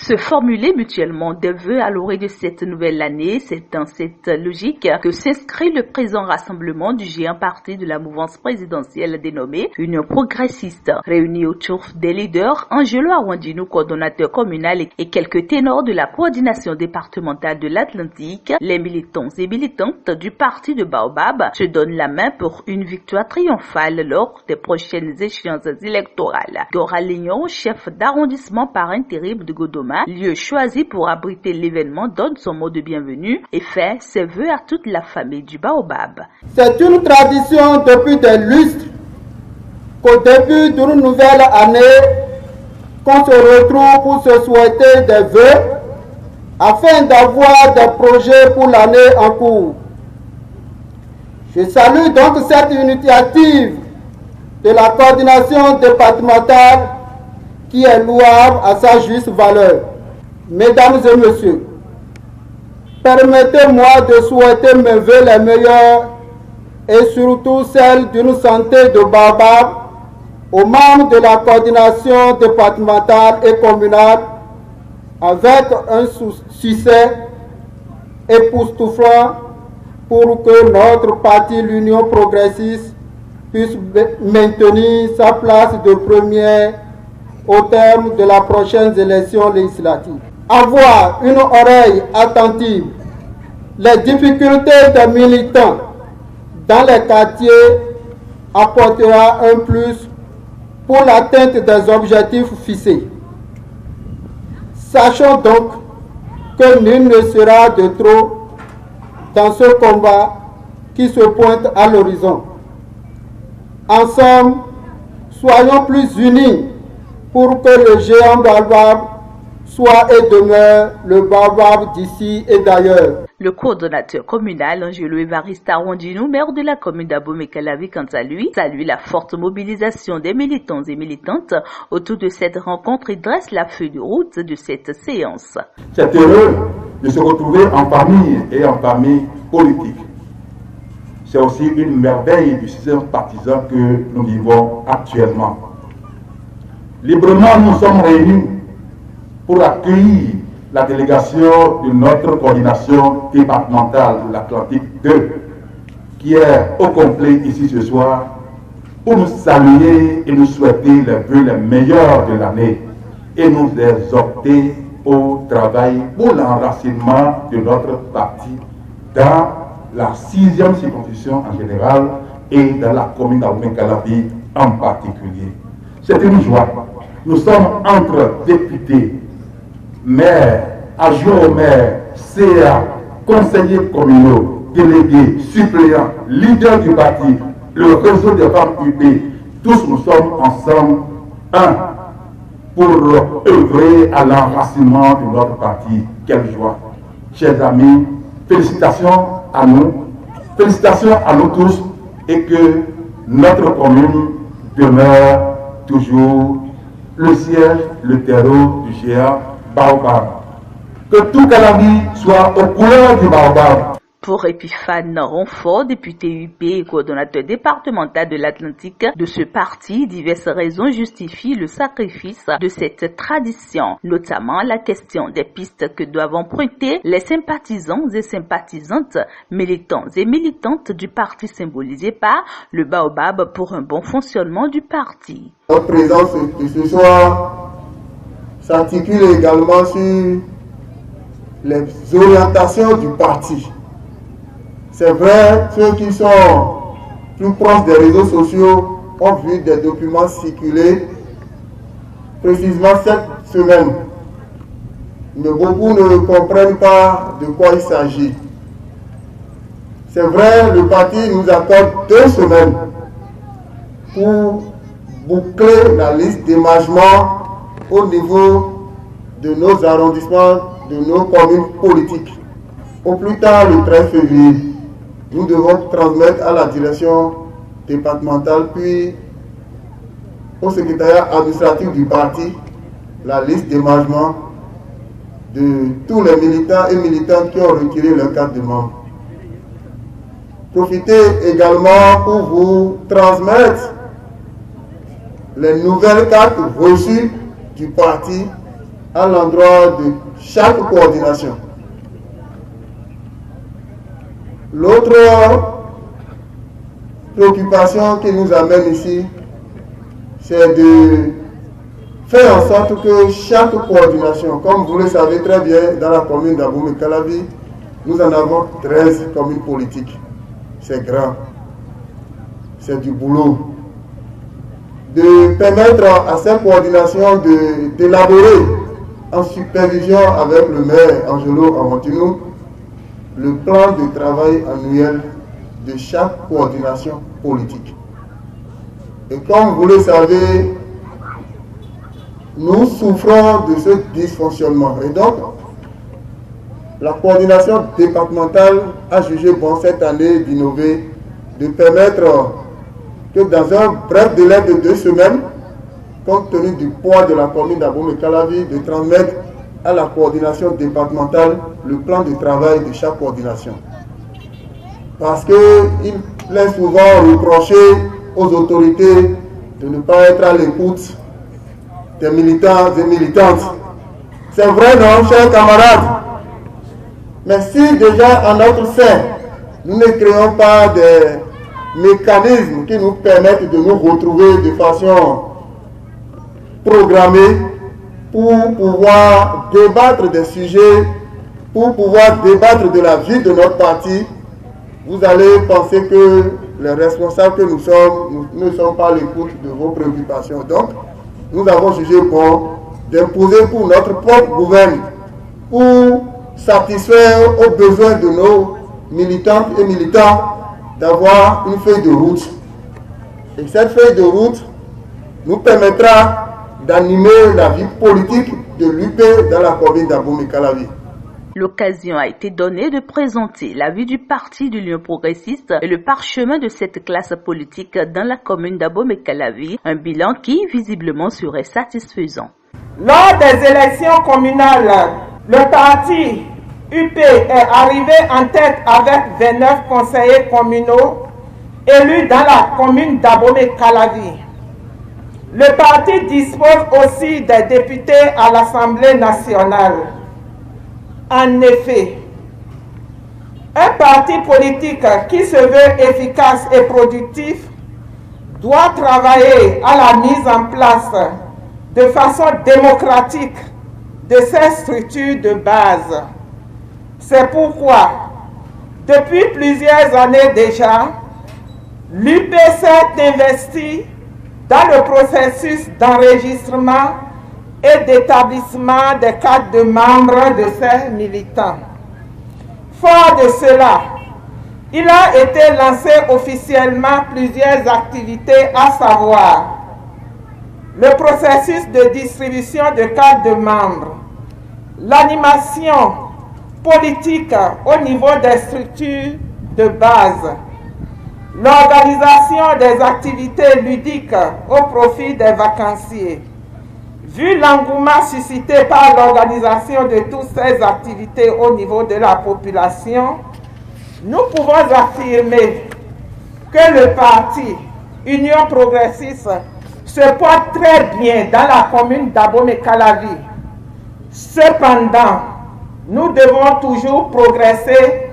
se formuler mutuellement des vœux à l'orée de cette nouvelle année. C'est dans cette logique que s'inscrit le présent rassemblement du géant parti de la mouvance présidentielle dénommée Union progressiste. Réunis autour des leaders, Angelo Awandino, coordonnateur communal et quelques ténors de la coordination départementale de l'Atlantique, les militants et militantes du parti de Baobab se donnent la main pour une victoire triomphale lors des prochaines échéances électorales. Dora Lignon, chef d'arrondissement par intérim de Godoma, lieu choisi pour abriter l'événement, donne son mot de bienvenue et fait ses vœux à toute la famille du Baobab. C'est une tradition depuis des lustres qu'au début d'une nouvelle année, qu'on se retrouve pour se souhaiter des vœux afin d'avoir des projets pour l'année en cours. Je salue donc cette initiative de la coordination départementale qui est louable à sa juste valeur. Mesdames et messieurs, permettez-moi de souhaiter mes vœux les meilleurs et surtout celle d'une santé de Baobab aux membres de la coordination départementale et communale avec un succès époustouflant pour que notre parti, l'Union progressiste, puisse maintenir sa place de premier au terme de la prochaine élection législative. Avoir une oreille attentive, les difficultés des militants dans les quartiers apportera un plus pour l'atteinte des objectifs fixés. Sachons donc que nul ne sera de trop dans ce combat qui se pointe à l'horizon. Ensemble, soyons plus unis pour que le géant Baobab soit et demeure le Baobab d'ici et d'ailleurs. Le coordonnateur communal Angelo Evariste Awandino, maire de la commune d'Abomey-Calavi, quant à lui, salue la forte mobilisation des militants et militantes autour de cette rencontre et dresse la feuille de route de cette séance. C'est heureux de se retrouver en famille et en famille politique. C'est aussi une merveille du système partisan que nous vivons actuellement. Librement, nous sommes réunis pour accueillir la délégation de notre coordination départementale de l'Atlantique 2, qui est au complet ici ce soir, pour nous saluer et nous souhaiter les vœux les meilleurs de l'année et nous exhorter au travail pour l'enracinement de notre parti dans la 6e circonscription en général et dans la commune d'Abomey-Calavi en particulier. C'est une joie. Nous sommes entre députés, maires, adjoints au maire, CA, conseillers communaux, délégués, suppléants, leaders du parti, le réseau des femmes UP, tous nous sommes ensemble, pour œuvrer à l'enracinement de notre parti. Quelle joie. Chers amis, félicitations à nous tous et que notre commune demeure toujours le siège, le terreau du géant Baobab. Que tout Calavi soit aux couleurs du Baobab. Pour Epiphane Ronfort, député UP et coordonnateur départemental de l'Atlantique de ce parti, diverses raisons justifient le sacrifice de cette tradition, notamment la question des pistes que doivent emprunter les sympathisants et sympathisantes, militants et militantes du parti symbolisé par le Baobab pour un bon fonctionnement du parti. Notre présence de ce soir s'articule également sur les orientations du parti. C'est vrai, ceux qui sont plus proches des réseaux sociaux ont vu des documents circuler précisément cette semaine. Mais beaucoup ne comprennent pas de quoi il s'agit. C'est vrai, le parti nous accorde 2 semaines pour boucler la liste d'émargements au niveau de nos arrondissements, de nos communes politiques. Au plus tard, le 13 février, nous devons transmettre à la direction départementale puis au secrétariat administratif du parti la liste d'émargements de tous les militants et militantes qui ont retiré leur carte de membre. Profitez également pour vous transmettre les nouvelles cartes reçues du parti à l'endroit de chaque coordination. L'autre préoccupation qui nous amène ici, c'est de faire en sorte que chaque coordination, comme vous le savez très bien, dans la commune d'Abomey-Calavi, nous en avons 13 communes politiques. C'est grand. C'est du boulot. De permettre à cette coordination d'élaborer en supervision avec le maire Angelo Amontino le plan de travail annuel de chaque coordination politique. Et comme vous le savez, nous souffrons de ce dysfonctionnement. Et donc, la coordination départementale a jugé bon cette année d'innover, de permettre que dans un bref délai de 2 semaines, compte tenu du poids de la commune d'Abomey-Calavi, de transmettre à la coordination départementale le plan de travail de chaque coordination. Parce qu'il est souvent reproché aux autorités de ne pas être à l'écoute des militants et militantes. C'est vrai, non, chers camarades? Mais si déjà en notre sein, nous ne créons pas des mécanismes qui nous permettent de nous retrouver de façon programmée pour pouvoir débattre des sujets, pour pouvoir débattre de la vie de notre parti, vous allez penser que les responsables que nous sommes ne sont pas à l'écoute de vos préoccupations. Donc, nous avons jugé bon d'imposer pour notre propre gouvernement, pour satisfaire aux besoins de nos militantes et militants, d'avoir une feuille de route. Et cette feuille de route nous permettra d'animer la vie politique de l'UP dans la commune d'Abomey-Calavi. L'occasion a été donnée de présenter l'avis du parti de l'Union progressiste et le parchemin de cette classe politique dans la commune d'Abomey-Calavi, un bilan qui visiblement serait satisfaisant. Lors des élections communales, le parti UP est arrivé en tête avec 29 conseillers communaux élus dans la commune d'Abomey-Calavi. Le parti dispose aussi des députés à l'Assemblée nationale. En effet, un parti politique qui se veut efficace et productif doit travailler à la mise en place de façon démocratique de ces structures de base. C'est pourquoi, depuis plusieurs années déjà, l'UP s'est investi dans le processus d'enregistrement et d'établissement des cartes de membres de ces militants. Fort de cela, il a été lancé officiellement plusieurs activités, à savoir le processus de distribution de cartes de membres, l'animation politique au niveau des structures de base, l'organisation des activités ludiques au profit des vacanciers. Vu l'engouement suscité par l'organisation de toutes ces activités au niveau de la population, nous pouvons affirmer que le parti Union progressiste se porte très bien dans la commune d'Abomey-Calavi. Cependant, nous devons toujours progresser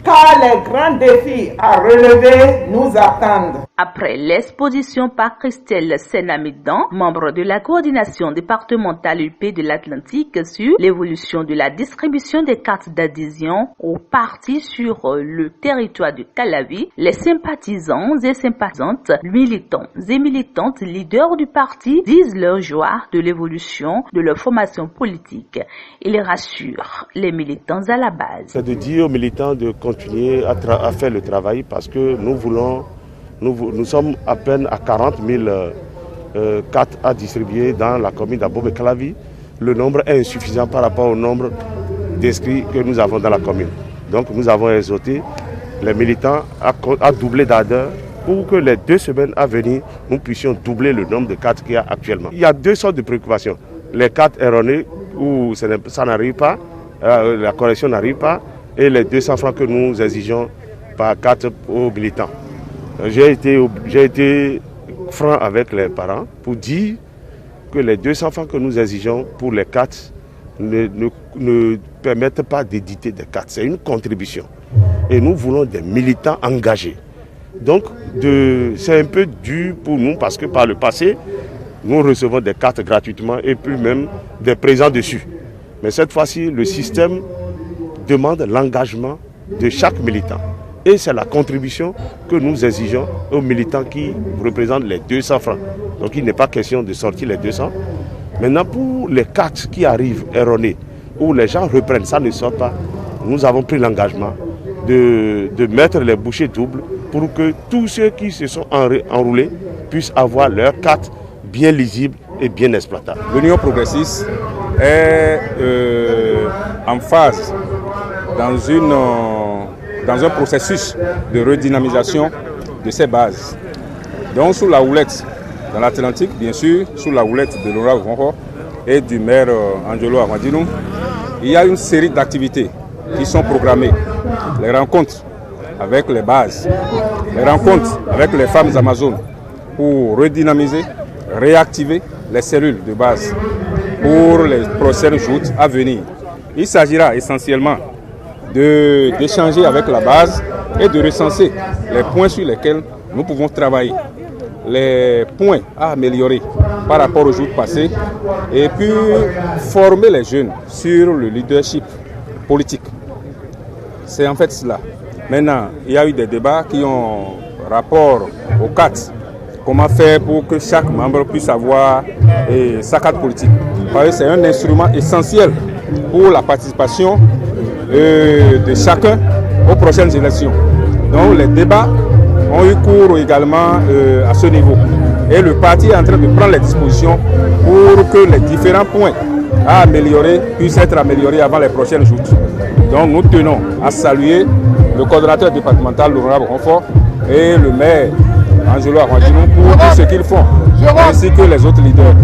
car les grands défis à relever nous attendent. Après l'exposition par Christelle Senamidan, membre de la coordination départementale UP de l'Atlantique, sur l'évolution de la distribution des cartes d'adhésion au parti sur le territoire de Calavi, les sympathisants et sympathisantes, militants et militantes, leaders du parti disent leur joie de l'évolution de leur formation politique. Ils rassurent les militants à la base. C'est de dire aux militants de continuer à faire le travail parce que nous sommes à peine à 40 000 cartes à distribuer dans la commune d'Abomey-Calavi. Le nombre est insuffisant par rapport au nombre d'inscrits que nous avons dans la commune. Donc nous avons exhorté les militants à doubler d'ardeur pour que les 2 semaines à venir, nous puissions doubler le nombre de cartes qu'il y a actuellement. Il y a 2 sortes de préoccupations. Les cartes erronées où ça n'arrive pas, la correction n'arrive pas, et les 200 francs que nous exigeons par carte aux militants. J'ai été franc avec les parents pour dire que les 200 francs que nous exigeons pour les cartes ne permettent pas d'éditer des cartes. C'est une contribution. Et nous voulons des militants engagés. Donc, c'est un peu dur pour nous parce que par le passé, nous recevons des cartes gratuitement et puis même des présents dessus. Mais cette fois-ci, le système demande l'engagement de chaque militant. Et c'est la contribution que nous exigeons aux militants qui représentent les 200 francs. Donc il n'est pas question de sortir les 200. Maintenant, pour les cartes qui arrivent erronées, où les gens reprennent, ça ne sort pas, nous avons pris l'engagement de mettre les bouchées doubles pour que tous ceux qui se sont enroulés puissent avoir leur carte bien lisible et bien exploitable. L'Union progressiste est en phase dans un processus de redynamisation de ses bases. Donc sous la houlette dans l'Atlantique, bien sûr, sous la houlette de l'honorable Vonho et du maire Angelo Amadinoum, il y a une série d'activités qui sont programmées. Les rencontres avec les bases, les rencontres avec les femmes amazones pour redynamiser, réactiver les cellules de base pour les prochaines joutes à venir. Il s'agira essentiellement d'échanger avec la base et de recenser les points sur lesquels nous pouvons travailler, les points à améliorer par rapport aux jours passés et puis former les jeunes sur le leadership politique. C'est en fait cela. Maintenant, il y a eu des débats qui ont rapport aux cartes. Comment faire pour que chaque membre puisse avoir sa carte politique. Parce que c'est un instrument essentiel pour la participation de chacun aux prochaines élections. Donc les débats ont eu cours également à ce niveau. Et le parti est en train de prendre les dispositions pour que les différents points à améliorer puissent être améliorés avant les prochaines joutes. Donc nous tenons à saluer le coordonnateur départemental, l'honorable Renfort, et le maire Angelo Amadinoum pour tout ce qu'ils font, ainsi que les autres leaders.